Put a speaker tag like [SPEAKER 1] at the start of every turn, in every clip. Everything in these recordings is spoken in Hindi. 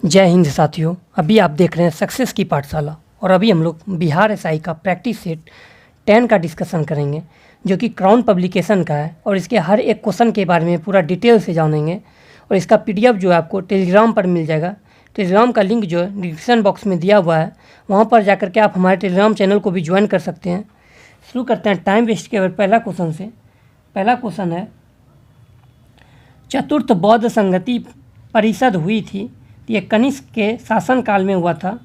[SPEAKER 1] जय हिंद साथियों। अभी आप देख रहे हैं सक्सेस की पाठशाला और अभी हम लोग बिहार एसआई का प्रैक्टिस सेट 10 का डिस्कशन करेंगे जो कि क्राउन पब्लिकेशन का है और इसके हर एक क्वेश्चन के बारे में पूरा डिटेल से जानेंगे। और इसका पीडीएफ जो है आपको टेलीग्राम पर मिल जाएगा। टेलीग्राम का लिंक जो है डिस्क्रिप्शन बॉक्स में दिया हुआ है, वहाँ पर जाकर के आप हमारे टेलीग्राम चैनल को भी ज्वाइन कर सकते हैं। शुरू करते हैं टाइम वेस्ट के बगैर पहला क्वेश्चन से। पहला क्वेश्चन है, चतुर्थ बौद्ध संगति परिषद हुई थी, ये कनिष्क के शासनकाल में हुआ था।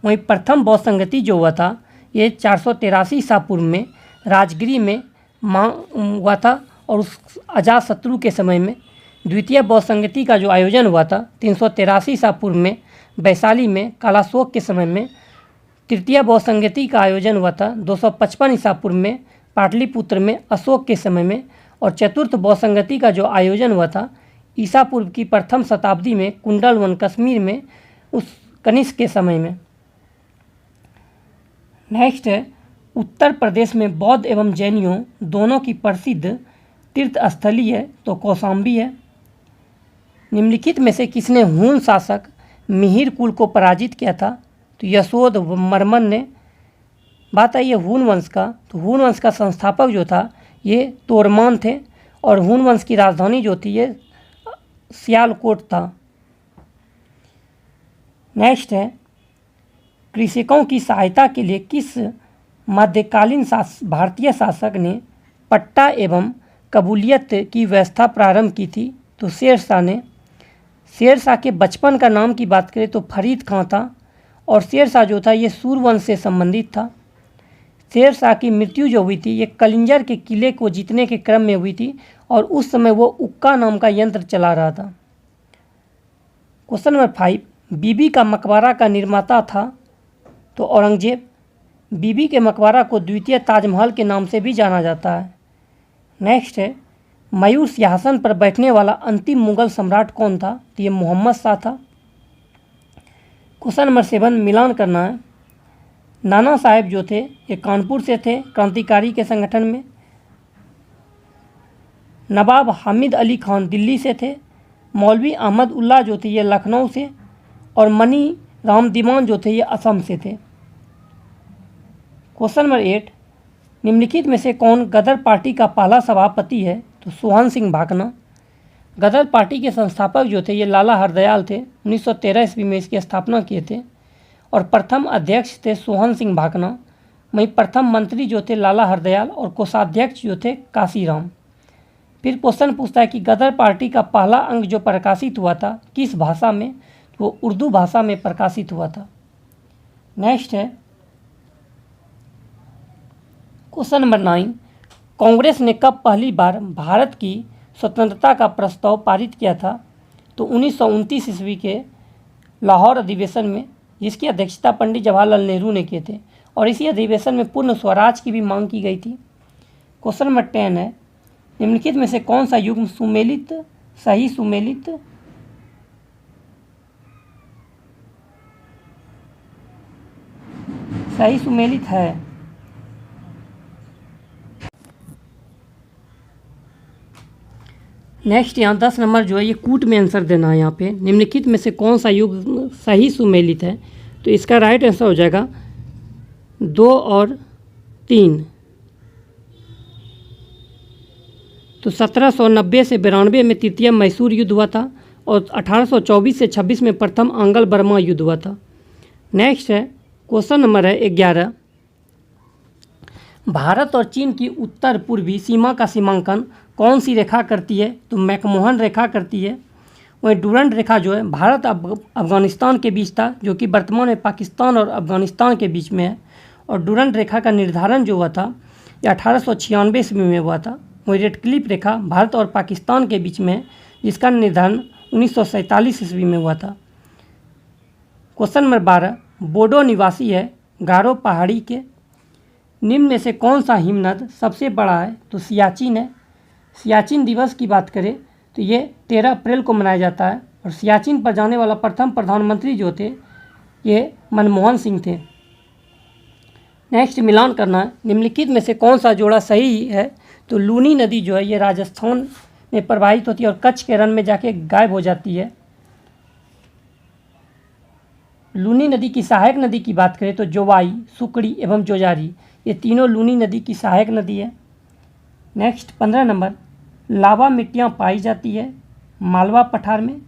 [SPEAKER 1] वहीं प्रथम बौद्ध संगति जो हुआ था ये 483 ईसा पूर्व में राजगिरी में हुआ था और उस अजातशत्रु के समय में। द्वितीय बौद्ध संगति का जो आयोजन हुआ था 383 ईसा पूर्व में वैशाली में कालाशोक के समय में। तृतीय बौद्ध संगति का आयोजन हुआ था 255 ईसा पूर्व में पाटलिपुत्र में अशोक के समय में। और चतुर्थ बौद्ध संगति का जो आयोजन हुआ था ईसा पूर्व की प्रथम शताब्दी में कुंडलवन कश्मीर में उस कनिष्क के समय में। नेक्स्ट है, उत्तर प्रदेश में बौद्ध एवं जैनियों दोनों की प्रसिद्ध तीर्थ स्थली है तो कौशाम्बी है। निम्नलिखित में से किसने हून शासक मिहिर कुल को पराजित किया था? तो यशोधर्मन ने। बात आई है हून वंश का, तो हून वंश का संस्थापक जो था ये तोरमान थे और हून वंश की राजधानी जो थी ये सियालकोट था। नेक्स्ट है, कृषकों की सहायता के लिए किस मध्यकालीन भारतीय शासक ने पट्टा एवं कबूलियत की व्यवस्था प्रारंभ की थी? तो शेरशाह ने। शेरशाह के बचपन का नाम की बात करें तो फरीद खां था और शेरशाह जो था ये सूरवंश से संबंधित था। शेरशाह की मृत्यु जो हुई थी ये कलिंजर के किले को जीतने के क्रम में हुई थी और उस समय वो उक्का नाम का यंत्र चला रहा था। क्वेश्चन नंबर 5, बीबी का मकबरा का निर्माता था? तो औरंगजेब। बीबी के मकबरा को द्वितीय ताजमहल के नाम से भी जाना जाता है। नेक्स्ट है, मयूर सिंहासन पर बैठने वाला अंतिम मुगल सम्राट कौन था? तो ये मोहम्मद शाह था। क्वेश्चन नंबर 7, मिलान करना है। नाना साहेब जो थे ये कानपुर से थे क्रांतिकारी के संगठन में। नवाब हामिद अली खान दिल्ली से थे। मौलवी अहमद उल्लाह जो थे ये लखनऊ से और मनी राम दीवान जो थे ये असम से थे। क्वेश्चन नंबर 8, निम्नलिखित में से कौन गदर पार्टी का पहला सभापति है? तो सोहन सिंह भाकना। गदर पार्टी के संस्थापक जो थे ये लाला हरदयाल थे। 1913 ईस्वी में इसकी स्थापना किए थे और प्रथम अध्यक्ष थे सोहन सिंह भाकना। वहीं प्रथम मंत्री जो थे लाला हरदयाल और कोषाध्यक्ष जो थे काशीराम। फिर क्वेश्चन पूछता है कि गदर पार्टी का पहला अंक जो प्रकाशित हुआ था किस भाषा में? वो उर्दू भाषा में प्रकाशित हुआ था। नेक्स्ट है, क्वेश्चन नंबर 9, कांग्रेस ने कब पहली बार भारत की स्वतंत्रता का प्रस्ताव पारित किया था? तो 1929 ईस्वी के लाहौर अधिवेशन में, जिसकी अध्यक्षता पंडित जवाहरलाल नेहरू ने किए थे और इसी अधिवेशन में पूर्ण स्वराज की भी मांग की गई थी। क्वेश्चन नंबर 10 है, निम्नलिखित में से कौन सा युग्म सही सुमेलित है? नेक्स्ट यहाँ 10 नंबर जो है ये कूट में आंसर देना है। यहाँ पे निम्नलिखित में से कौन सा युग सही सुमेलित है? तो इसका राइट आंसर हो जाएगा 2 और 3। तो 1790 से 92 में तृतीय मैसूर युद्ध हुआ था और 1824 से 26 में प्रथम आंगल बर्मा युद्ध हुआ था। नेक्स्ट है, क्वेश्चन नंबर है 11, भारत और चीन की उत्तर पूर्वी सीमा का सीमांकन कौन सी रेखा करती है? तो मैकमोहन रेखा करती है। वहीं डूरंड रेखा जो है भारत अफगानिस्तान के बीच था, जो कि वर्तमान में पाकिस्तान और अफगानिस्तान के बीच में है। और डूरंड रेखा का निर्धारण जो हुआ था ये 1896 ईस्वी में हुआ था। वहीं रेड क्लिफ रेखा भारत और पाकिस्तान के बीच में है, जिसका निर्धारण 1947 ईस्वी में हुआ था। क्वेश्चन नंबर 12, बोडो निवासी है गारो पहाड़ी के। निम्न में से कौन सा हिमनद सबसे बड़ा है? तो सियाचिन है। सियाचिन दिवस की बात करें तो ये 13 अप्रैल को मनाया जाता है और सियाचिन पर जाने वाला प्रथम प्रधानमंत्री जो थे ये मनमोहन सिंह थे। नेक्स्ट मिलान करना है। निम्नलिखित में से कौन सा जोड़ा सही है? तो लूनी नदी जो है ये राजस्थान में प्रवाहित होती है और कच्छ के रण में जाके गायब हो जाती है। लूनी नदी की सहायक नदी की बात करें तो जोवाई, सुकड़ी एवं जोजारी, ये तीनों लूनी नदी की सहायक नदी है। नेक्स्ट 15 नंबर, लावा मिट्टियाँ पाई जाती है मालवा पठार में।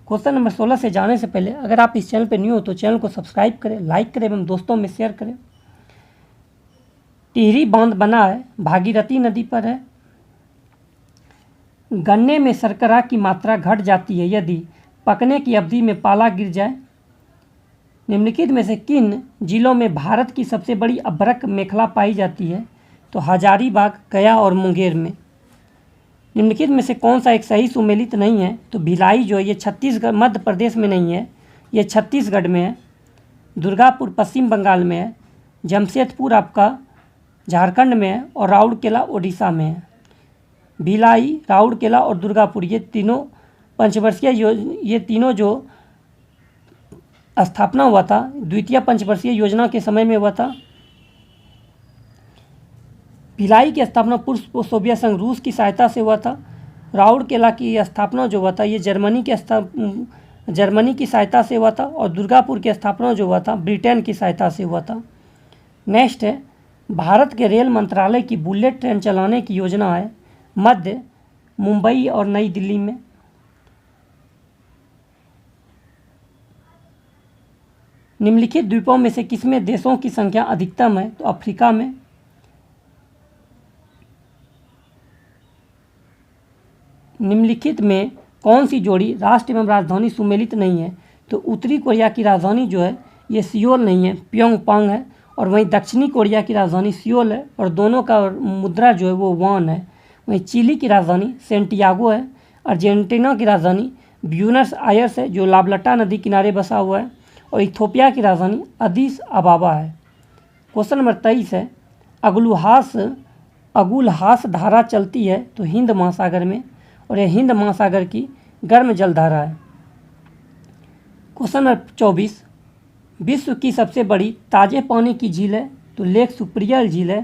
[SPEAKER 1] क्वेश्चन नंबर 16 से जाने से पहले अगर आप इस चैनल पर न्यू हो तो चैनल को सब्सक्राइब करें, लाइक करें एवं दोस्तों में शेयर करें। टिहरी बांध बना है भागीरथी नदी पर है। गन्ने में शर्करा की मात्रा घट जाती है यदि पकने की अवधि में पाला गिर जाए। निम्नलिखित में से किन जिलों में भारत की सबसे बड़ी अभ्रक मेखला पाई जाती है? तो हजारीबाग, गया और मुंगेर में। निम्नलिखित में से कौन सा एक सही सुमेलित नहीं है? तो भिलाई जो है ये छत्तीसगढ़ मध्य प्रदेश में नहीं है, ये छत्तीसगढ़ में है। दुर्गापुर पश्चिम बंगाल में है। जमशेदपुर आपका झारखंड में है और राउरकेला उड़ीसा में है। भिलाई, राउरकेला और दुर्गापुर ये तीनों पंचवर्षीय ये तीनों जो स्थापना हुआ था द्वितीय पंचवर्षीय योजना के समय में हुआ था। भिलाई की स्थापना पूर्व सोवियत संघ रूस की सहायता से हुआ था। राउरकेला की स्थापना जो हुआ था ये जर्मनी की सहायता से हुआ था और दुर्गापुर की स्थापना जो हुआ था ब्रिटेन की सहायता से हुआ था। नेक्स्ट है, भारत के रेल मंत्रालय की बुलेट ट्रेन चलाने की योजना है मध्य, मुंबई और नई दिल्ली में। निम्नलिखित द्वीपों में से किसमें देशों की संख्या अधिकतम है? तो अफ्रीका में। निम्नलिखित में कौन सी जोड़ी राष्ट्र एवं राजधानी सुमेलित नहीं है? तो उत्तरी कोरिया की राजधानी जो है ये सियोल नहीं है, प्योंगयांग है। और वहीं दक्षिणी कोरिया की राजधानी सियोल है और दोनों का मुद्रा जो है वो वॉन है। वहीं चिली की राजधानी सेंटियागो है। अर्जेंटीना की राजधानी ब्यूनस आयर्स है जो लाब्लाटा नदी किनारे बसा हुआ है। और इथियोपिया की राजधानी अदीस अबाबा है। क्वेश्चन नंबर 23 है, अगुलहास धारा चलती है तो हिंद महासागर में और यह हिंद महासागर की गर्म जलधारा है। क्वेश्चन नंबर 24, विश्व की सबसे बड़ी ताजे पानी की झील है? तो लेक सुपिरियर झील है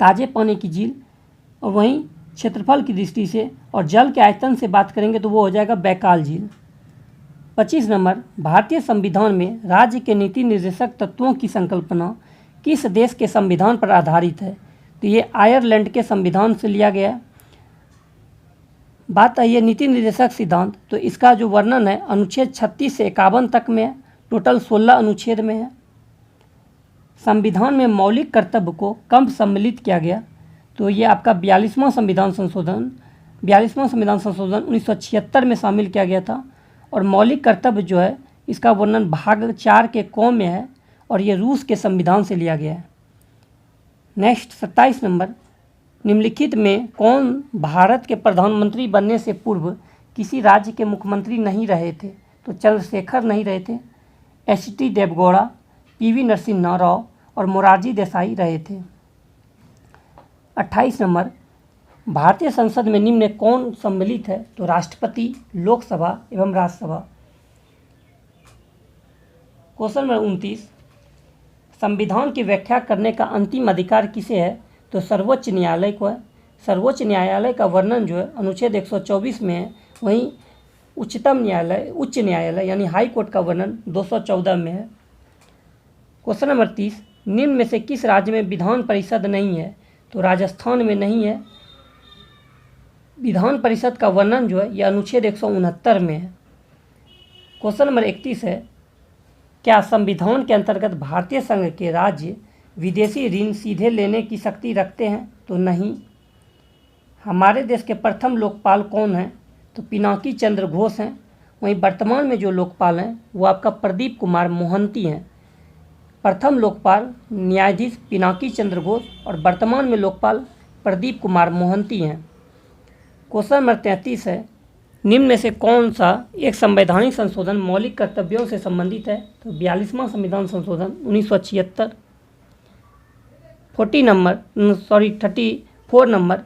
[SPEAKER 1] ताजे पानी की झील। और वहीं क्षेत्रफल की दृष्टि से और जल के आयतन से बात करेंगे तो वो हो जाएगा बैकाल झील। 25 नंबर, भारतीय संविधान में राज्य के नीति निर्देशक तत्वों की संकल्पना किस देश के संविधान पर आधारित है? तो ये आयरलैंड के संविधान से लिया गया है। बात आई है नीति निर्देशक सिद्धांत, तो इसका जो वर्णन है अनुच्छेद 36 से 51 तक में है। टोटल 16 अनुच्छेद में है। संविधान में मौलिक कर्तव्य को कब सम्मिलित किया गया? तो ये आपका 42वां संविधान संशोधन 1976 में शामिल किया गया था। और मौलिक कर्तव्य जो है इसका वर्णन भाग 4 के क में है और ये रूस के संविधान से लिया गया है। नेक्स्ट 27 नंबर, निम्नलिखित में कौन भारत के प्रधानमंत्री बनने से पूर्व किसी राज्य के मुख्यमंत्री नहीं रहे थे? तो चंद्रशेखर नहीं रहे थे, एच.टी. देवगौड़ा, पी.वी. नरसिम्हा राव और मोरारजी देसाई रहे थे। 28 नंबर, भारतीय संसद में निम्न में कौन सम्मिलित है? तो राष्ट्रपति, लोकसभा एवं राज्यसभा। क्वेश्चन नंबर 29, संविधान की व्याख्या करने का अंतिम अधिकार किसे है? तो सर्वोच्च न्यायालय को है। सर्वोच्च न्यायालय का वर्णन जो है अनुच्छेद 124 में है। वहीं उच्च न्यायालय यानी हाई कोर्ट का वर्णन 214 में है। क्वेश्चन नंबर 30, निम्न में से किस राज्य में विधान परिषद नहीं है? तो राजस्थान में नहीं है। विधान परिषद का वर्णन जो है यह अनुच्छेद 169 में है। क्वेश्चन नंबर 31 है, क्या संविधान के अंतर्गत भारतीय संघ के राज्य विदेशी ऋण सीधे लेने की शक्ति रखते हैं? तो नहीं। हमारे देश के प्रथम लोकपाल कौन हैं? तो पिनाकी चंद्र घोष हैं। वहीं वर्तमान में जो लोकपाल हैं वो आपका प्रदीप कुमार मोहंती हैं। प्रथम लोकपाल न्यायाधीश पिनाकी चंद्र घोष और वर्तमान में लोकपाल प्रदीप कुमार मोहंती हैं। क्वेश्चन नंबर 33 है, निम्न में से कौन सा एक संवैधानिक संशोधन मौलिक कर्तव्यों से संबंधित है? तो 42वां संविधान संशोधन 1976। 34 नंबर,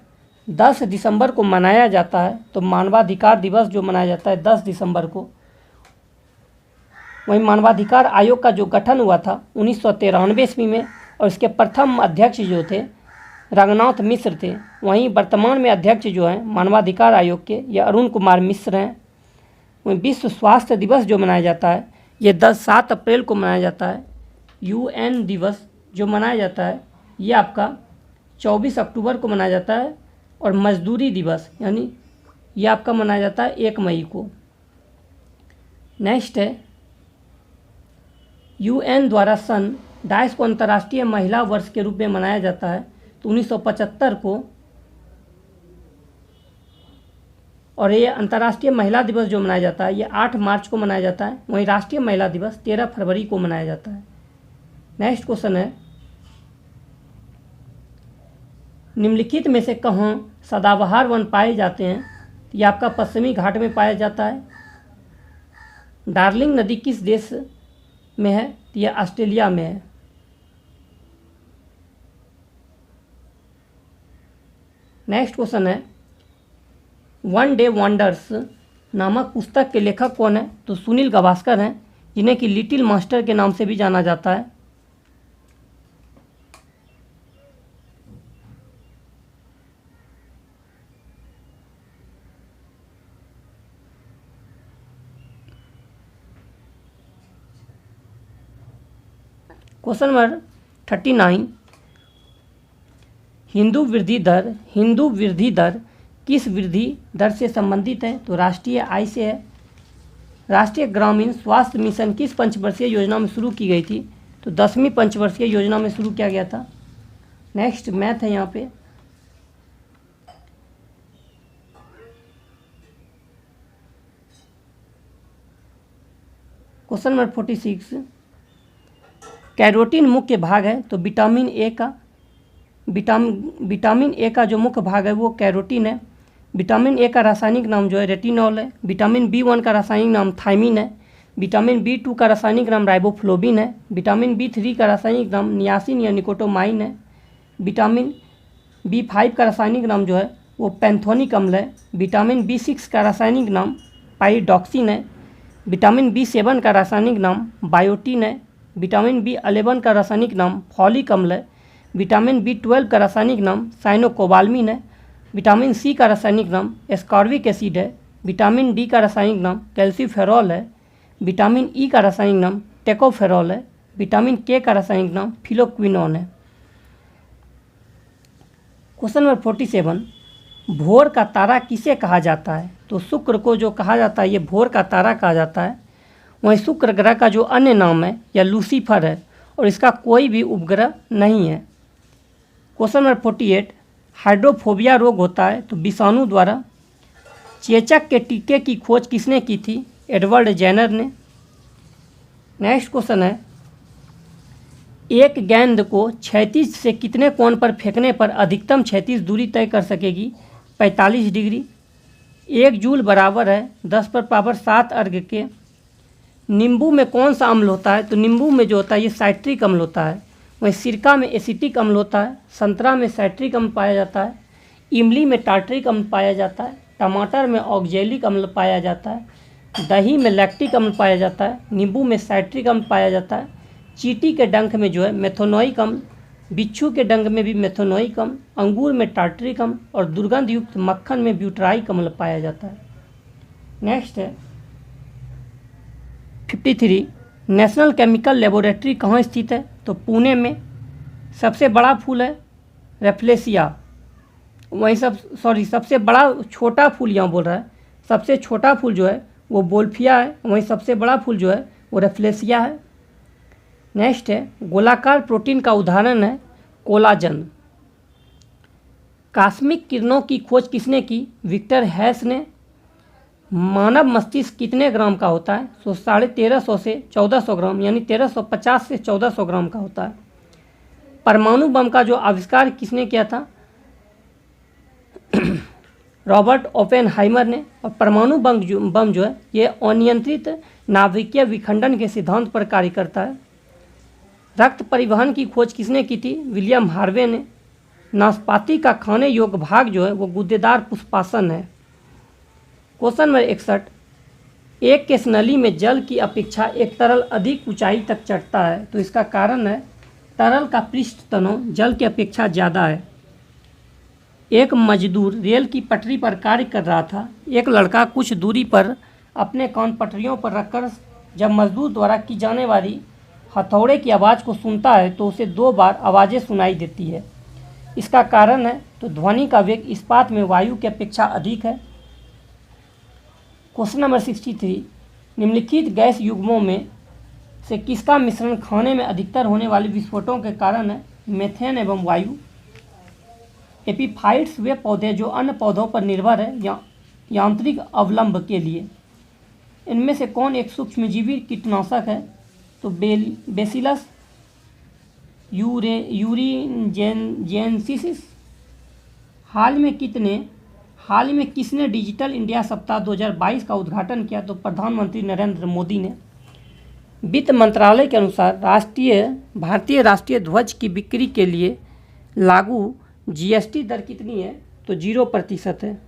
[SPEAKER 1] 10 दिसंबर को मनाया जाता है तो मानवाधिकार दिवस जो मनाया जाता है 10 दिसंबर को। वहीं मानवाधिकार आयोग का जो गठन हुआ था 1993 ईस्वी में और इसके प्रथम अध्यक्ष जो थे रंगनाथ मिश्र थे। वहीं वर्तमान में अध्यक्ष जो हैं मानवाधिकार आयोग के ये अरुण कुमार मिश्र हैं। वहीं विश्व स्वास्थ्य दिवस जो मनाया जाता है ये 7 अप्रैल को मनाया जाता है। UN दिवस जो मनाया जाता है ये आपका 24 अक्टूबर को मनाया जाता है। और मजदूरी दिवस यानी ये आपका मनाया जाता है 1 मई को। नेक्स्ट है UN द्वारा सन 22 को अंतर्राष्ट्रीय महिला वर्ष के रूप में मनाया जाता है। तो 1975 को, और ये अंतर्राष्ट्रीय महिला दिवस जो मनाया जाता है ये 8 मार्च को मनाया जाता है। वहीं राष्ट्रीय महिला दिवस 13 फरवरी को मनाया जाता है। नेक्स्ट क्वेश्चन है निम्नलिखित में से कहाँ सदाबहार वन पाए जाते हैं? ये आपका पश्चिमी घाट में पाया जाता है। डार्लिंग नदी किस देश में है? तो यह ऑस्ट्रेलिया में है। नेक्स्ट क्वेश्चन है वन डे वंडर्स नामक पुस्तक के लेखक कौन है? तो सुनील गावस्कर हैं, जिन्हें कि लिटिल मास्टर के नाम से भी जाना जाता है। क्वेश्चन नंबर 39 हिंदू वृद्धि दर किस वृद्धि दर से संबंधित है? तो राष्ट्रीय आय से है। राष्ट्रीय ग्रामीण स्वास्थ्य मिशन किस पंचवर्षीय योजना में शुरू की गई थी? तो 10वीं पंचवर्षीय योजना में शुरू किया गया था। नेक्स्ट मैथ है यहाँ पे। क्वेश्चन नंबर 46 कैरोटीन मुख्य भाग है। तो विटामिन ए का जो मुख्य भाग है वो कैरोटीन है। विटामिन ए का रासायनिक नाम जो है रेटिनॉल है। विटामिन B1 का रासायनिक नाम थायमिन है। विटामिन B2 का रासायनिक नाम राइबोफ्लोबिन है। विटामिन B3 का रासायनिक नाम नियासिन या निकोटोमाइन है। विटामिन B5 का रासायनिक नाम जो है वो पैंथोनिक अम्ल है। विटामिन B6 का रासायनिक नाम पाइरिडॉक्सिन है। विटामिन B7 का रासायनिक नाम बायोटिन है। विटामिन B11 का रासायनिक नाम फॉलिक अम्ल है। विटामिन B12 का रासायनिक नाम साइनोकोबाल्मिन है। विटामिन C का रासायनिक नाम एस्कॉर्बिक एसिड है। विटामिन D का रासायनिक नाम कैल्सीफेरॉल है। विटामिन E का रासायनिक नाम टेकोफेरॉल है। विटामिन K का रासायनिक नाम फिलोक्विनोन है। क्वेश्चन नंबर 47 भोर का तारा किसे कहा जाता है? तो शुक्र को जो कहा जाता है ये भोर का तारा कहा जाता है। वहीं शुक्र ग्रह का जो अन्य नाम है यह लूसीफर है और इसका कोई भी उपग्रह नहीं है। क्वेश्चन नंबर 48 हाइड्रोफोबिया रोग होता है तो विषाणु द्वारा। चेचक के टीके की खोज किसने की थी? एडवर्ड जेनर ने। नेक्स्ट क्वेश्चन है एक गेंद को क्षैतिज से कितने कोण पर फेंकने पर अधिकतम क्षैतिज दूरी तय कर सकेगी? 45 डिग्री। 1 जूल बराबर है 10 पर पावर 7 अर्घ के। नींबू में कौन सा अम्ल होता है? तो नींबू में जो होता है ये साइट्रिक अम्ल होता है। वहीं सिरका में एसिटिक अम्ल होता है। संतरा में साइट्रिक अम्ल पाया जाता है। इमली में टार्ट्रिक अम्ल पाया जाता है। टमाटर में ऑक्जेलिक अम्ल पाया जाता है। दही में लैक्टिक अम्ल पाया जाता है। नींबू में साइट्रिक अम्ल पाया जाता है। चींटी के डंक में जो है मेथोनोइक अम्ल। बिच्छू के डंक में भी मेथोनोइक अम्ल। अंगूर में टार्ट्रिक अम्ल और दुर्गंध युक्त मक्खन में ब्यूटराइक अम्ल पाया जाता है। नेक्स्ट है 53 नेशनल केमिकल लेबोरेटरी कहाँ स्थित है? तो पुणे में। सबसे बड़ा फूल है रेफ्लेसिया। वहीं सबसे बड़ा छोटा फूल यहाँ बोल रहा है। सबसे छोटा फूल जो है वो बोल्फिया है। वहीं सबसे बड़ा फूल जो है वो रेफ्लेसिया है। नेक्स्ट है गोलाकार प्रोटीन का उदाहरण है कोलाजन। कॉस्मिक किरणों की खोज किसने की? विक्टर हैस ने। मानव मस्तिष्क कितने ग्राम का होता है? तो 1350 से 1400 ग्राम यानी 1350 से 1400 ग्राम का होता है। परमाणु बम का जो आविष्कार किसने किया था? रॉबर्ट ओपेनहाइमर ने। और परमाणु बम जो है ये अनियंत्रित नाभिकीय विखंडन के सिद्धांत पर कार्य करता है। रक्त परिवहन की खोज किसने की थी? विलियम हार्वे ने। नाशपाती का खाने योग्य भाग जो है वो गुद्देदार पुष्पासन है। क्वेश्चन नंबर 61 एक केस नली में जल की अपेक्षा एक तरल अधिक ऊंचाई तक चढ़ता है तो इसका कारण है तरल का पृष्ठ तनाव जल की अपेक्षा ज़्यादा है। एक मजदूर रेल की पटरी पर कार्य कर रहा था। एक लड़का कुछ दूरी पर अपने कान पटरियों पर रखकर जब मजदूर द्वारा की जाने वाली हथौड़े की आवाज़ को सुनता है तो उसे 2 बार आवाज़ें सुनाई देती है। इसका कारण है तो ध्वनि का वेग इस्पात में वायु की अपेक्षा अधिक है। क्वेश्चन नंबर 63, निम्नलिखित गैस युग्मों में से किसका मिश्रण खाने में अधिकतर होने वाले विस्फोटों के कारण है? मेथेन एवं वायु। एपीफाइट्स वे पौधे जो अन्य पौधों पर निर्भर है यांत्रिक अवलंब के लिए। इनमें से कौन एक सूक्ष्मजीवी कीटनाशक है? तो बेसिलस यूरेजेंसिस। हाल में किसने डिजिटल इंडिया सप्ताह 2022 का उद्घाटन किया? तो प्रधानमंत्री नरेंद्र मोदी ने। वित्त मंत्रालय के अनुसार भारतीय राष्ट्रीय ध्वज की बिक्री के लिए लागू जीएसटी दर कितनी है? तो 0% है।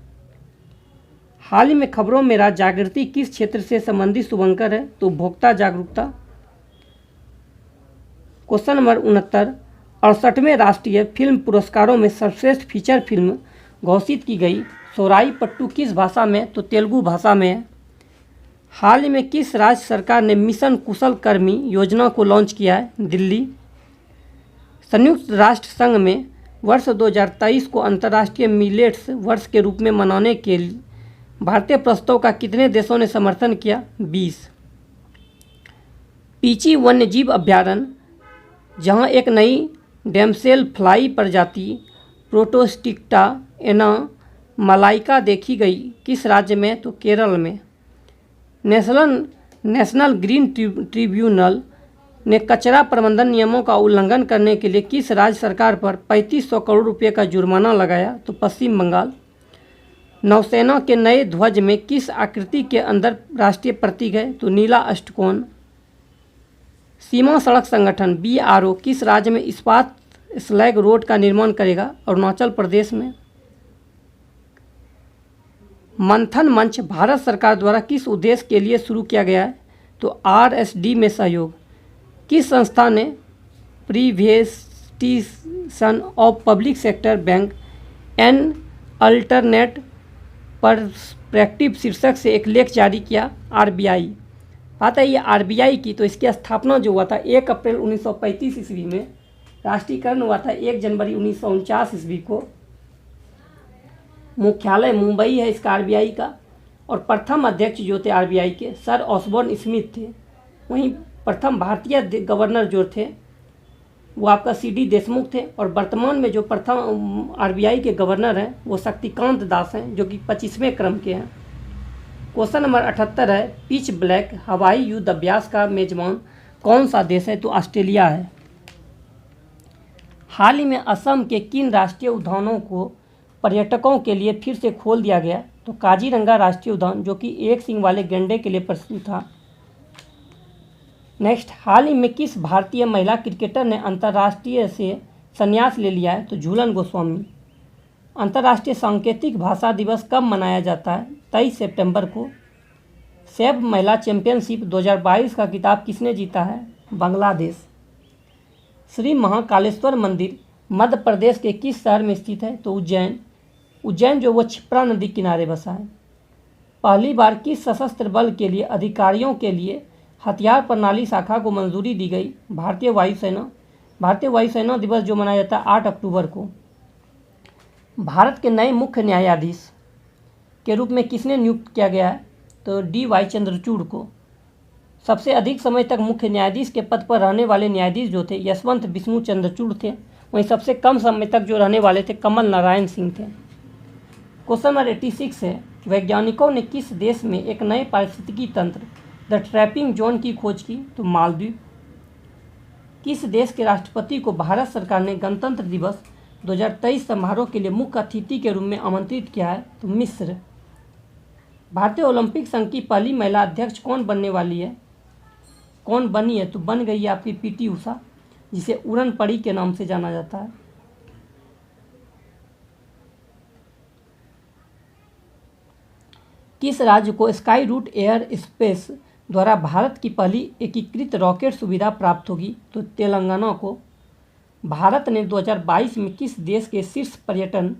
[SPEAKER 1] हाल ही में खबरों में राज जागृति किस क्षेत्र से संबंधित शुभंकर है? तो उपभोक्ता जागरूकता। क्वेश्चन नंबर 69, 68वें राष्ट्रीय फिल्म पुरस्कारों में सर्वश्रेष्ठ फीचर फिल्म घोषित की गई। सोराई पट्टू किस भाषा में? तो तेलुगु भाषा में है। हाल ही में किस राज्य सरकार ने मिशन कुशल कर्मी योजना को लॉन्च किया है? दिल्ली। संयुक्त राष्ट्र संघ में वर्ष 2023 को अंतर्राष्ट्रीय मिलेट्स वर्ष के रूप में मनाने के लिए भारतीय प्रस्ताव का कितने देशों ने समर्थन किया? 20। पीची वन्यजीव अभ्यारण्य, जहां एक नई डैमसेल फ्लाई प्रजाति प्रोटोस्टिक्टा एना मलाइका देखी गई, किस राज्य में? तो केरल में। नेशनल ग्रीन ट्रिब्यूनल ने कचरा प्रबंधन नियमों का उल्लंघन करने के लिए किस राज्य सरकार पर 3500 करोड़ रुपये का जुर्माना लगाया? तो पश्चिम बंगाल। नौसेना के नए ध्वज में किस आकृति के अंदर राष्ट्रीय प्रतीक है? तो नीला अष्टकोण। सीमा सड़क संगठन BRO किस राज्य में इस्पात स्लैग रोड का निर्माण करेगा? अरुणाचल प्रदेश में। मंथन मंच भारत सरकार द्वारा किस उद्देश्य के लिए शुरू किया गया है? तो RSD में सहयोग। किस संस्था ने privatisation of public sector bank an alternate perspective शीर्षक से एक लेख जारी किया? RBI। बात है ये RBI की, तो इसकी स्थापना जो हुआ था 1 अप्रैल 1935 ईस्वी में, राष्ट्रीयकरण हुआ था 1 जनवरी 1949 ईस्वी को। मुख्यालय मुंबई है इसका RBI का, और प्रथम अध्यक्ष जो थे RBI के सर ऑसबोर्न स्मिथ थे। वहीं प्रथम भारतीय गवर्नर जो थे वो आपका CD देशमुख थे, और वर्तमान में जो प्रथम RBI के गवर्नर हैं वो शक्तिकांत दास हैं, जो कि 25वें क्रम के हैं। क्वेश्चन नंबर 78 है, पिच ब्लैक हवाई युद्ध अभ्यास का मेजबान कौन सा देश है? तो ऑस्ट्रेलिया है। हाल ही में असम के किन राष्ट्रीय उद्यानों को पर्यटकों के लिए फिर से खोल दिया गया? तो काजीरंगा राष्ट्रीय उद्यान, जो कि एक सींग वाले गैंडे के लिए प्रसिद्ध था। नेक्स्ट, हाल ही में किस भारतीय महिला क्रिकेटर ने अंतर्राष्ट्रीय से संन्यास ले लिया है? तो झूलन गोस्वामी। अंतर्राष्ट्रीय सांकेतिक भाषा दिवस कब मनाया जाता है? 23 सितंबर को। सेब महिला चैंपियनशिप 2022 का खिताब किसने जीता है? बांग्लादेश। श्री महाकालेश्वर मंदिर मध्य प्रदेश के किस शहर में स्थित है? तो उज्जैन जो वो क्षिप्रा नदी किनारे बसा है। पहली बार किस सशस्त्र बल के लिए अधिकारियों के लिए हथियार प्रणाली शाखा को मंजूरी दी गई? भारतीय वायुसेना। भारतीय वायुसेना दिवस जो मनाया जाता है 8 अक्टूबर को। भारत के नए मुख्य न्यायाधीश के रूप में किसने नियुक्त किया गया है? तो DY चंद्रचूड़ को। सबसे अधिक समय तक मुख्य न्यायाधीश के पद पर रहने वाले न्यायाधीश जो थे यशवंत विष्णु चंद्रचूड़ थे। वहीं सबसे कम समय तक जो रहने वाले थे कमल नारायण सिंह थे। क्वेश्चन नंबर 86 है, वैज्ञानिकों ने किस देश में एक नए पारिस्थितिकी तंत्र द ट्रैपिंग जोन की खोज की? तो मालदीव। किस देश के राष्ट्रपति को भारत सरकार ने गणतंत्र दिवस 2023 समारोह के लिए मुख्य अतिथि के रूप में आमंत्रित किया है? तो मिस्र। भारतीय ओलंपिक संघ की पहली महिला अध्यक्ष कौन बनने वाली है? कौन बनी है? तो बन गई है आपकी PT उषा, जिसे उड़न पड़ी के नाम से जाना जाता है। किस राज्य को स्काई रूट एयर स्पेस द्वारा भारत की पहली एकीकृत रॉकेट सुविधा प्राप्त होगी? तो तेलंगाना को। भारत ने 2022 में किस देश के शीर्ष पर्यटन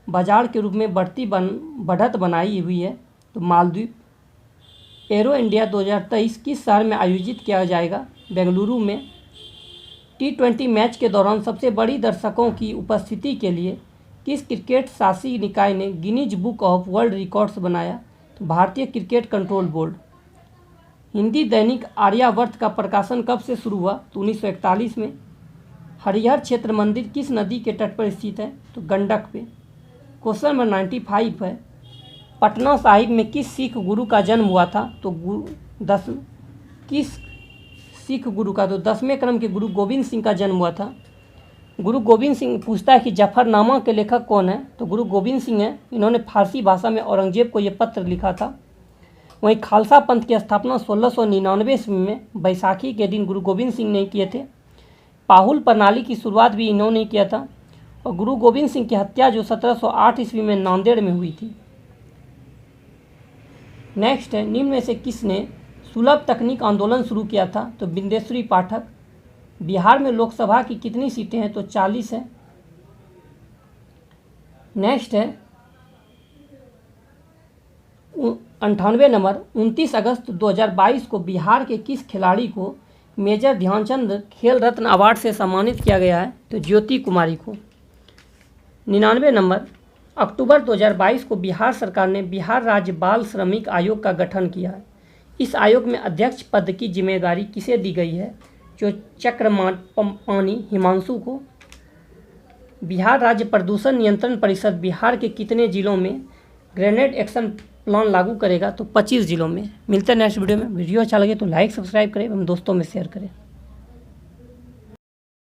[SPEAKER 1] बाजार के रूप में बढ़त बनाई हुई है? तो मालदीव। एरो इंडिया 2023 किस शहर में आयोजित किया जाएगा? बेंगलुरु में। T20 मैच के दौरान सबसे बड़ी दर्शकों की उपस्थिति के लिए किस क्रिकेट शासी निकाय ने Guinness book of world records बनाया? तो भारतीय क्रिकेट कंट्रोल बोर्ड। हिंदी दैनिक आर्यावर्त का प्रकाशन कब से शुरू हुआ? तो 1941 में। हरिहर क्षेत्र मंदिर किस नदी के तट पर स्थित है? तो गंडक पे। क्वेश्चन नंबर 95 है, पटना साहिब में किस सिख गुरु का जन्म हुआ था? तो किस सिख गुरु का? तो 10वें क्रम के गुरु गोविंद सिंह का जन्म हुआ था। गुरु गोविंद सिंह पूछता है कि जफरनामा के लेखक कौन है? तो गुरु गोविंद सिंह हैं। इन्होंने फारसी भाषा में औरंगजेब को ये पत्र लिखा था। वहीं खालसा पंथ की स्थापना 1699 ईस्वी में बैसाखी के दिन गुरु गोविंद सिंह ने किए थे। पाहुल प्रणाली की शुरुआत भी इन्होंने किया था। और गुरु गोविंद सिंह की हत्या जो 1708 ईस्वी में नांदेड़ में हुई थी। नेक्स्ट है, निम्न में से किसने सुलभ तकनीक आंदोलन शुरू किया था? तो बिंदेश्वरी पाठक। बिहार में लोकसभा की कितनी सीटें हैं? तो 40 है। नेक्स्ट है 98 नंबर, 29 अगस्त 2022 को बिहार के किस खिलाड़ी को मेजर ध्यानचंद खेल रत्न अवार्ड से सम्मानित किया गया है? तो ज्योति कुमारी को। 99 नंबर, अक्टूबर 2022 को बिहार सरकार ने बिहार राज्य बाल श्रमिक आयोग का गठन किया है। इस आयोग में अध्यक्ष पद की जिम्मेदारी किसे दी गई है? जो चक्रपाणी हिमांशु को। बिहार राज्य प्रदूषण नियंत्रण परिषद बिहार के कितने जिलों में ग्रेनेड एक्शन प्लान लागू करेगा? तो 25 जिलों में। मिलते हैं नेक्स्ट वीडियो में। वीडियो अच्छा लगे तो लाइक सब्सक्राइब करें एवं दोस्तों में शेयर करें।